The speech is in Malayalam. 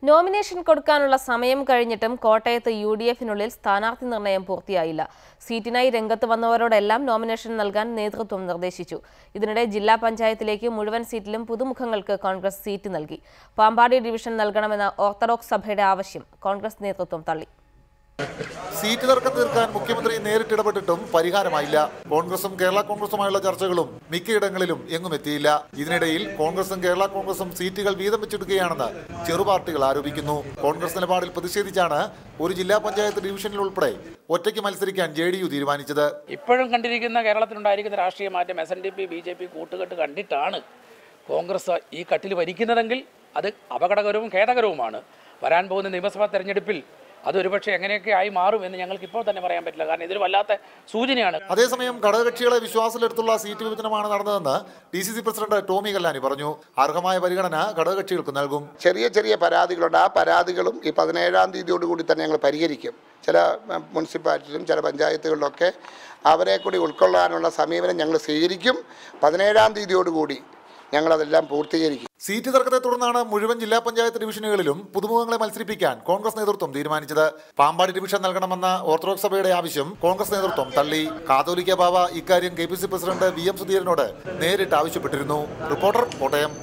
നോമിനേഷൻ കൊടുക്കാനുള്ള സമയം കഴിഞ്ഞിട്ടും കോട്ടയത്ത് യുഡിഎഫിനുള്ളിൽ സ്ഥാനാർത്ഥി നിർണയം പൂർത്തിയായില്ല. സീറ്റിനായി രംഗത്ത് വന്നവരോടെല്ലാം നോമിനേഷൻ നൽകാൻ നേതൃത്വം നിർദ്ദേശിച്ചു. ഇതിനിടെ ജില്ലാ പഞ്ചായത്തിലേക്ക് മുഴുവൻ സീറ്റിലും പുതുമുഖങ്ങൾക്ക് കോൺഗ്രസ് സീറ്റ് നൽകി. പാമ്പാടി ഡിവിഷൻ നൽകണമെന്ന ഓർത്തഡോക്സ് സഭയുടെ ആവശ്യം കോൺഗ്രസ് നേതൃത്വം തള്ളി. സീറ്റ് തർക്കം തീർക്കാൻ മുഖ്യമന്ത്രി നേരിട്ടിടപെട്ടിട്ടും പരിഹാരമായില്ല. കോൺഗ്രസും കേരള കോൺഗ്രസുമായുള്ള ചർച്ചകളും മിക്കയിടങ്ങളിലും എങ്ങും എത്തിയില്ല. ഇതിനിടയിൽ കോൺഗ്രസും കേരള കോൺഗ്രസും സീറ്റുകൾ വീതം വെച്ചെടുക്കുകയാണെന്ന് ചെറുപാർട്ടികൾ ആരോപിക്കുന്നു. കോൺഗ്രസ് നിലപാടിൽ പ്രതിഷേധിച്ചാണ് ഒരു ജില്ലാ പഞ്ചായത്ത് ഡിവിഷനിൽ ഉൾപ്പെടെ ഒറ്റയ്ക്ക് മത്സരിക്കാൻ JDU തീരുമാനിച്ചത്. ഇപ്പോഴും കണ്ടിരിക്കുന്ന കേരളത്തിലുണ്ടായിരിക്കുന്ന രാഷ്ട്രീയ മാറ്റം SNDP BJP കൂട്ടുകെട്ട് കണ്ടിട്ടാണ് കോൺഗ്രസ് ഈ കട്ടിൽ ഭരിക്കുന്നതെങ്കിൽ അത് അപകടകരവും ഖേദകരവുമാണ്. വരാൻ പോകുന്ന നിയമസഭാ തെരഞ്ഞെടുപ്പിൽ അതൊരുപക്ഷെ എങ്ങനെയൊക്കെ ആയി മാറും എന്ന് ഞങ്ങൾക്ക് ഇപ്പോൾ തന്നെ പറയാൻ പറ്റില്ല. കാരണം ഇതൊരു വല്ലാത്ത സൂചനയാണ്. അതേസമയം ഘടകകക്ഷികളെ വിശ്വാസത്തിലെടുത്തുള്ള സീറ്റ് വിഭജനമാണ് നടന്നതെന്ന് DCC പ്രസിഡന്റ് ടോമി കല്ലാനി പറഞ്ഞു. അർഹമായ പരിഗണന ഘടകകക്ഷികൾക്ക് നൽകും. ചെറിയ പരാതികളുണ്ട്. ആ പരാതികളും ഈ 17-ാം തീയതിയോടുകൂടി തന്നെ ഞങ്ങൾ പരിഹരിക്കും. ചില മുനിസിപ്പാലിറ്റിയിലും ചില പഞ്ചായത്തുകളിലൊക്കെ അവരെ കൂടി ഉൾക്കൊള്ളാനുള്ള സമീപനം ഞങ്ങൾ സ്വീകരിക്കും. 17-ാം തീയതിയോടുകൂടി ഞങ്ങളതെല്ലാം പൂർത്തീകരിക്കും. സീറ്റ് തർക്കത്തെ തുടർന്നാണ് മുഴുവൻ ജില്ലാ പഞ്ചായത്ത് ഡിവിഷനുകളിലും പുതുമുഖങ്ങളെ മത്സരിപ്പിക്കാൻ കോൺഗ്രസ് നേതൃത്വം തീരുമാനിച്ചത്. പാമ്പാടി ഡിവിഷൻ നൽകണമെന്ന ഓർത്തഡോക്സ് സഭയുടെ ആവശ്യം കോൺഗ്രസ് നേതൃത്വം തള്ളി. കാതോലിക്ക ബാവ ഇക്കാര്യം KPC പ്രസിഡന്റ് VM സുധീരനോട് നേരിട്ട് ആവശ്യപ്പെട്ടിരുന്നു. റിപ്പോർട്ടർ, കോട്ടയം.